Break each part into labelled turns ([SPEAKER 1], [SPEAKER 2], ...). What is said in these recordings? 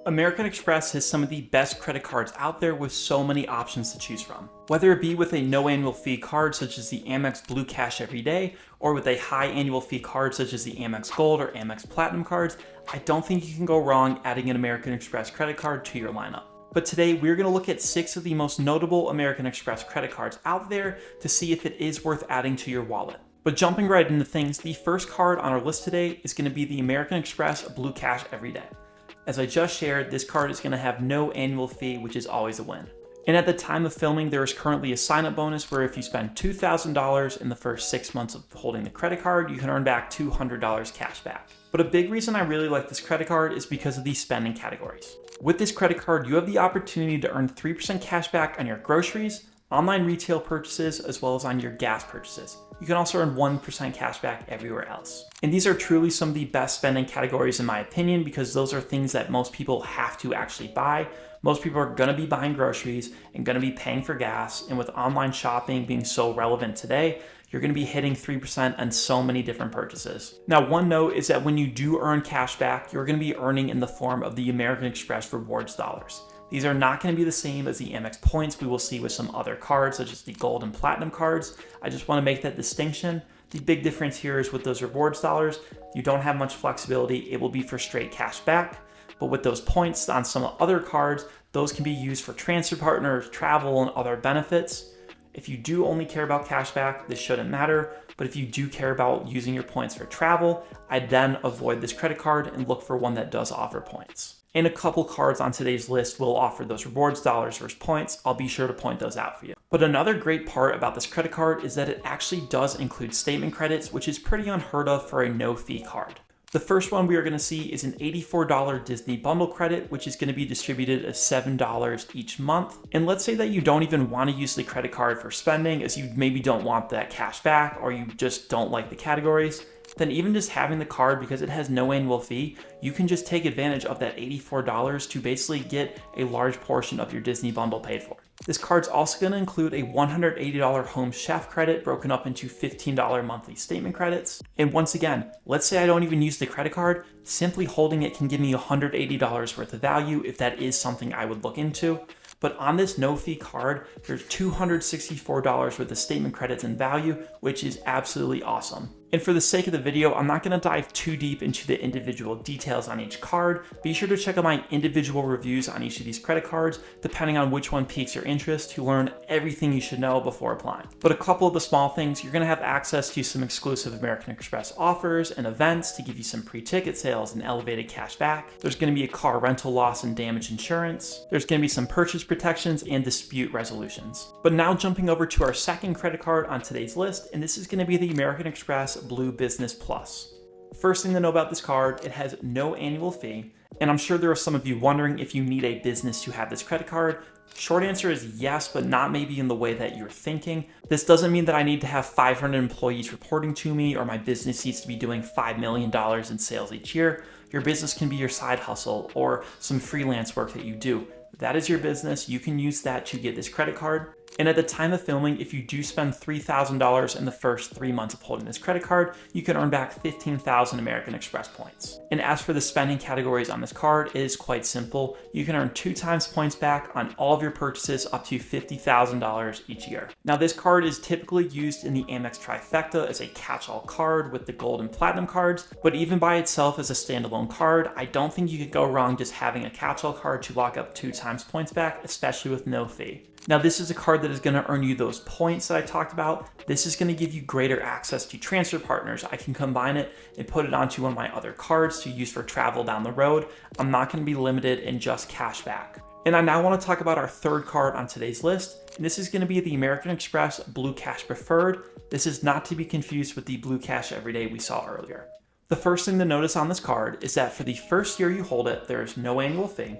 [SPEAKER 1] American Express has some of the best credit cards out there with so many options to choose from. Whether it be with a no annual fee card such as the Amex Blue Cash Everyday, or with a high annual fee card such as the Amex Gold or Amex Platinum cards, I don't think you can go wrong adding an American Express credit card to your lineup. But today we're going to look at 6 of the most notable American Express credit cards out there to see if it is worth adding to your wallet. But jumping right into things, the first card on our list today is going to be the American Express Blue Cash Everyday. As I just shared, this card is going to have no annual fee, which is always a win. And at the time of filming, there is currently a sign-up bonus where if you spend $2,000 in the first 6 months of holding the credit card, you can earn back $200 cash back. But a big reason I really like this credit card is because of these spending categories. With this credit card, you have the opportunity to earn 3% cash back on your groceries, online retail purchases, as well as on your gas purchases. You can also earn 1% cash back everywhere else. And these are truly some of the best spending categories in my opinion, because those are things that most people have to actually buy. Most people are gonna be buying groceries and gonna be paying for gas. And with online shopping being so relevant today, you're gonna be hitting 3% on so many different purchases. Now, one note is that when you do earn cash back, you're gonna be earning in the form of the American Express rewards dollars. These are not going to be the same as the Amex points we will see with some other cards, such as the Gold and Platinum cards. I just want to make that distinction. The big difference here is with those rewards dollars, you don't have much flexibility. It will be for straight cash back. But with those points on some other cards, those can be used for transfer partners, travel, and other benefits. If you do only care about cash back, this shouldn't matter. But if you do care about using your points for travel, I'd then avoid this credit card and look for one that does offer points. And a couple cards on today's list will offer those rewards dollars versus points. I'll be sure to point those out for you. But another great part about this credit card is that it actually does include statement credits, which is pretty unheard of for a no-fee card. The first one we are going to see is an $84 Disney bundle credit, which is going to be distributed as $7 each month. And let's say that you don't even want to use the credit card for spending, as you maybe don't want that cash back, or you just don't like the categories. Then even just having the card, because it has no annual fee, you can just take advantage of that $84 to basically get a large portion of your Disney bundle paid for. This card's also going to include a $180 home chef credit broken up into $15 monthly statement credits. And once again, let's say I don't even use the credit card, simply holding it can give me $180 worth of value if that is something I would look into. But on this no-fee card, there's $264 worth of statement credits in value, which is absolutely awesome. And for the sake of the video, I'm not going to dive too deep into the individual details on each card. Be sure to check out my individual reviews on each of these credit cards, depending on which one piques your interest, to learn everything you should know before applying. But a couple of the small things, you're going to have access to some exclusive American Express offers and events to give you some pre-ticket sales and elevated cash back. There's going to be a car rental loss and damage insurance. There's going to be some purchase protections and dispute resolutions. But now jumping over to our second credit card on today's list, and this is going to be the American Express Blue Business Plus. First thing to know about this card, it has no annual fee, and I'm sure there are some of you wondering if you need a business to have this credit card. Short answer is yes, but not maybe in the way that you're thinking. This doesn't mean that I need to have 500 employees reporting to me, or my business needs to be doing $5 million in sales each year. Your business can be your side hustle or some freelance work that you do. That is your business. You can use that to get this credit card. And at the time of filming, if you do spend $3,000 in the first 3 months of holding this credit card, you can earn back 15,000 American Express points. And as for the spending categories on this card, it is quite simple. You can earn 2 times points back on all of your purchases up to $50,000 each year. Now, this card is typically used in the Amex trifecta as a catch-all card with the Gold and Platinum cards, but even by itself as a standalone card, I don't think you could go wrong just having a catch-all card to lock up 2 times points back, especially with no fee. Now, this is a card that is going to earn you those points that I talked about. This is going to give you greater access to transfer partners. I can combine it and put it onto one of my other cards to use for travel down the road. I'm not going to be limited in just cash back. And I now want to talk about our third card on today's list. And this is going to be the American Express Blue Cash Preferred. This is not to be confused with the Blue Cash Everyday we saw earlier. The first thing to notice on this card is that for the first year you hold it, there is no annual fee.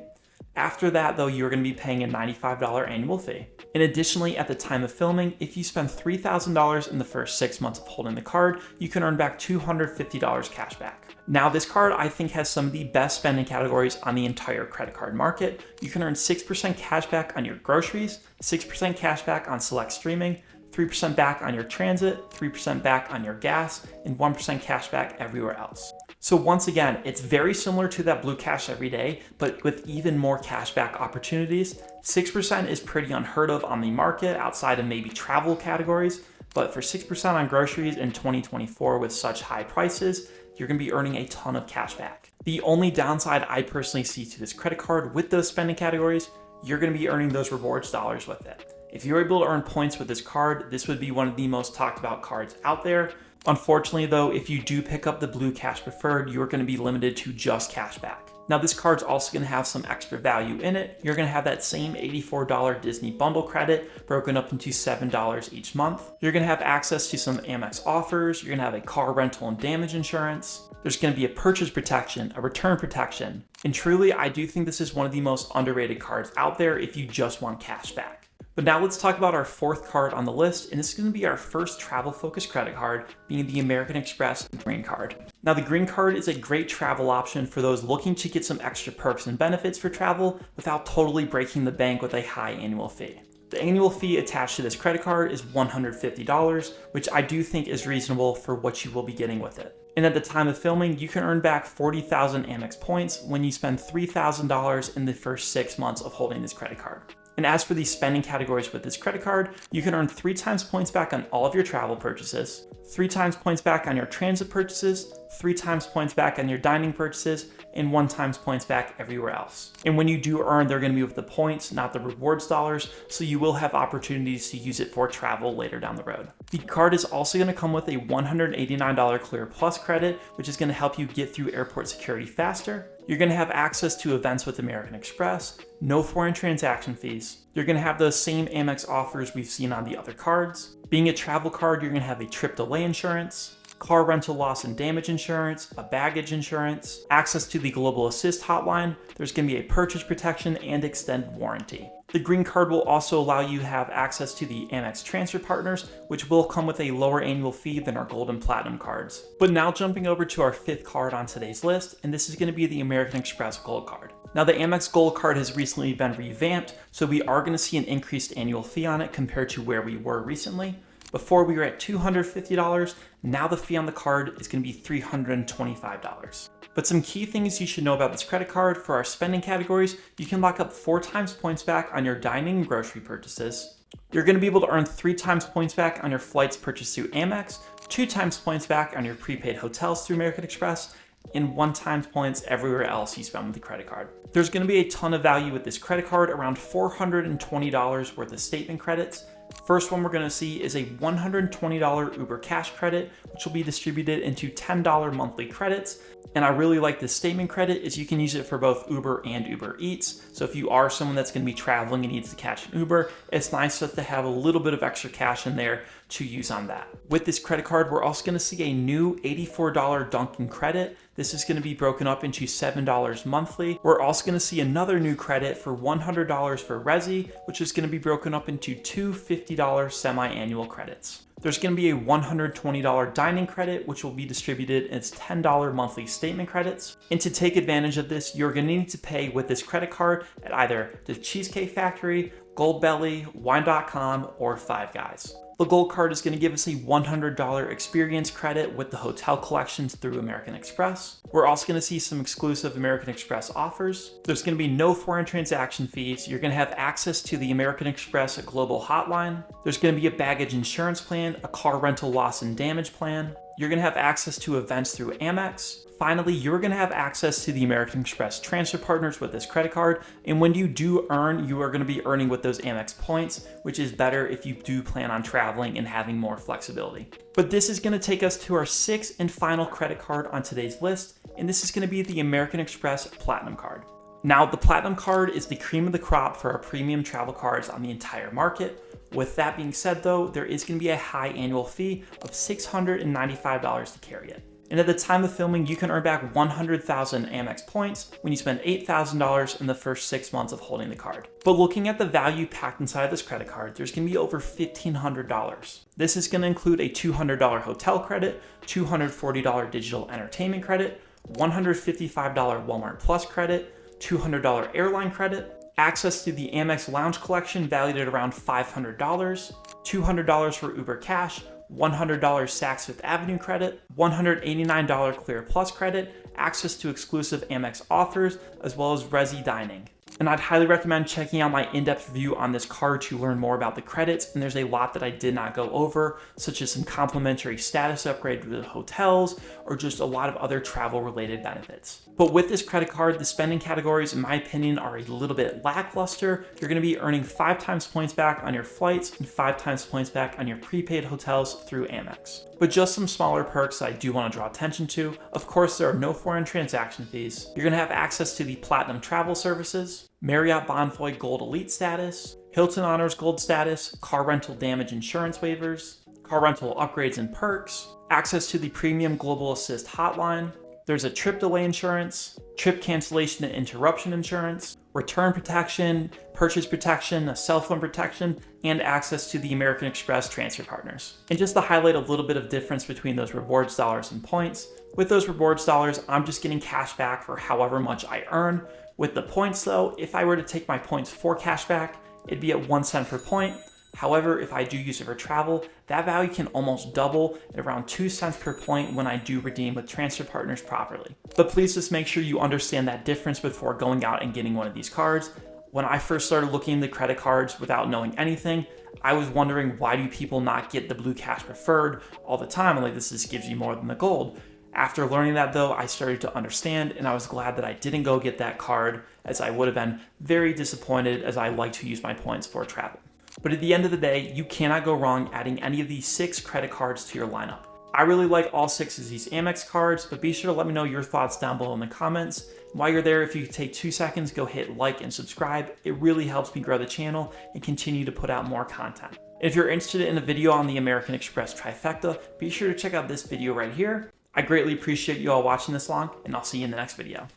[SPEAKER 1] After that, though, you're going to be paying a $95 annual fee. And additionally, at the time of filming, if you spend $3,000 in the first 6 months of holding the card, you can earn back $250 cash back. Now, this card, I think, has some of the best spending categories on the entire credit card market. You can earn 6% cash back on your groceries, 6% cash back on select streaming, 3% back on your transit, 3% back on your gas, and 1% cash back everywhere else. So once again, it's very similar to that Blue Cash every day, but with even more cashback opportunities. 6% is pretty unheard of on the market outside of maybe travel categories, but for 6% on groceries in 2024 with such high prices, you're gonna be earning a ton of cash back. The only downside I personally see to this credit card with those spending categories, you're gonna be earning those rewards dollars with it. If you're able to earn points with this card, this would be one of the most talked about cards out there. Unfortunately though, if you do pick up the Blue Cash Preferred, you're gonna be limited to just cash back. Now this card's also gonna have some extra value in it. You're gonna have that same $84 Disney bundle credit broken up into $7 each month. You're gonna have access to some Amex offers. You're gonna have a car rental and damage insurance. There's gonna be a purchase protection, a return protection. And truly, I do think this is one of the most underrated cards out there if you just want cash back. But now let's talk about our fourth card on the list, and this is going to be our first travel-focused credit card, being the American Express Green Card. Now the Green Card is a great travel option for those looking to get some extra perks and benefits for travel without totally breaking the bank with a high annual fee. The annual fee attached to this credit card is $150, which I do think is reasonable for what you will be getting with it. And at the time of filming, you can earn back 40,000 Amex points when you spend $3,000 in the first 6 months of holding this credit card. And as for the spending categories with this credit card, you can earn 3 times points back on all of your travel purchases, 3 times points back on your transit purchases, 3 times points back on your dining purchases, and 1 times points back everywhere else. And when you do earn, they're going to be with the points, not the rewards dollars, so you will have opportunities to use it for travel later down the road. The card is also going to come with a $189 Clear Plus credit, which is going to help you get through airport security faster. You're going to have access to events with American Express, no foreign transaction fees. You're going to have those same Amex offers we've seen on the other cards. Being a travel card, you're going to have a trip delay insurance, car rental loss and damage insurance, a baggage insurance, access to the Global Assist hotline. There's going to be a purchase protection and extended warranty. The Green Card will also allow you to have access to the Amex transfer partners, which will come with a lower annual fee than our Gold and Platinum cards. But now jumping over to our 5th card on today's list, and this is going to be the American Express Gold Card. Now the Amex Gold Card has recently been revamped, so we are going to see an increased annual fee on it compared to where we were recently. Before we were at $250, now the fee on the card is going to be $325. But some key things you should know about this credit card: for our spending categories, you can lock up 4 times points back on your dining and grocery purchases. You're going to be able to earn 3 times points back on your flights purchased through Amex, 2 times points back on your prepaid hotels through American Express, and 1 times points everywhere else you spend with the credit card. There's going to be a ton of value with this credit card, around $420 worth of statement credits. First one we're going to see is a $120 Uber Cash credit, which will be distributed into $10 monthly credits. And I really like this statement credit, is you can use it for both Uber and Uber Eats. So if you are someone that's going to be traveling and needs to catch an Uber, it's nice just to have a little bit of extra cash in there to use on that. With this credit card, we're also going to see a new $84 Dunkin' credit. This is going to be broken up into $7 monthly. We're also going to see another new credit for $100 for Resi, which is going to be broken up into 2 $50 semi-annual credits. There's going to be a $120 dining credit, which will be distributed as $10 monthly statement credits. And to take advantage of this, you're going to need to pay with this credit card at either the Cheesecake Factory, Goldbelly, Wine.com, or Five Guys. The Gold Card is going to give us a $100 experience credit with the hotel collections through American Express. We're also going to see some exclusive American Express offers. There's going to be no foreign transaction fees. You're going to have access to the American Express Global Hotline. There's going to be a baggage insurance plan, a car rental loss and damage plan. You're going to have access to events through Amex. Finally, you're going to have access to the American Express transfer partners with this credit card. And when you do earn, you are going to be earning with those Amex points, which is better if you do plan on traveling and having more flexibility. But this is going to take us to our 6th and final credit card on today's list, and this is going to be the American Express Platinum Card. Now, the Platinum Card is the cream of the crop for our premium travel cards on the entire market. With that being said though, there is going to be a high annual fee of $695 to carry it. And at the time of filming, you can earn back 100,000 Amex points when you spend $8,000 in the first 6 months of holding the card. But looking at the value packed inside this credit card, there's going to be over $1,500. This is going to include a $200 hotel credit, $240 digital entertainment credit, $155 Walmart Plus credit, $200 airline credit, access to the Amex Lounge collection valued at around $500, $200 for Uber Cash, $100 Saks Fifth Avenue credit, $189 Clear Plus credit, access to exclusive Amex offers, as well as Resi Dining. And I'd highly recommend checking out my in-depth review on this card to learn more about the credits, and there's a lot that I did not go over, such as some complimentary status upgrade with hotels, or just a lot of other travel-related benefits. But with this credit card, the spending categories, in my opinion, are a little bit lackluster. You're going to be earning 5 times points back on your flights and 5 times points back on your prepaid hotels through Amex. But just some smaller perks I do want to draw attention to. Of course, there are no foreign transaction fees. You're going to have access to the Platinum travel services, Marriott Bonvoy Gold Elite status, Hilton Honors Gold status, car rental damage insurance waivers, car rental upgrades and perks, access to the Premium Global Assist hotline. There's a trip delay insurance, trip cancellation and interruption insurance, return protection, purchase protection, a cell phone protection, and access to the American Express transfer partners. And just to highlight a little bit of difference between those rewards dollars and points, with those rewards dollars, I'm just getting cash back for however much I earn. With the points though, if I were to take my points for cash back, it'd be at 1 cent per point. However, if I do use it for travel, that value can almost double at around 2 cents per point when I do redeem with transfer partners properly. But please just make sure you understand that difference before going out and getting one of these cards. When I first started looking into credit cards without knowing anything, I was wondering, why do people not get the Blue Cash Preferred all the time? I'm like, this just gives you more than the gold. After learning that though, I started to understand, and I was glad that I didn't go get that card, as I would have been very disappointed, as I like to use my points for travel. But at the end of the day, you cannot go wrong adding any of these 6 credit cards to your lineup. I really like all 6 of these Amex cards, but be sure to let me know your thoughts down below in the comments. While you're there, if you take 2 seconds, go hit like and subscribe. It really helps me grow the channel and continue to put out more content. If you're interested in a video on the American Express trifecta, be sure to check out this video right here. I greatly appreciate you all watching this long, and I'll see you in the next video.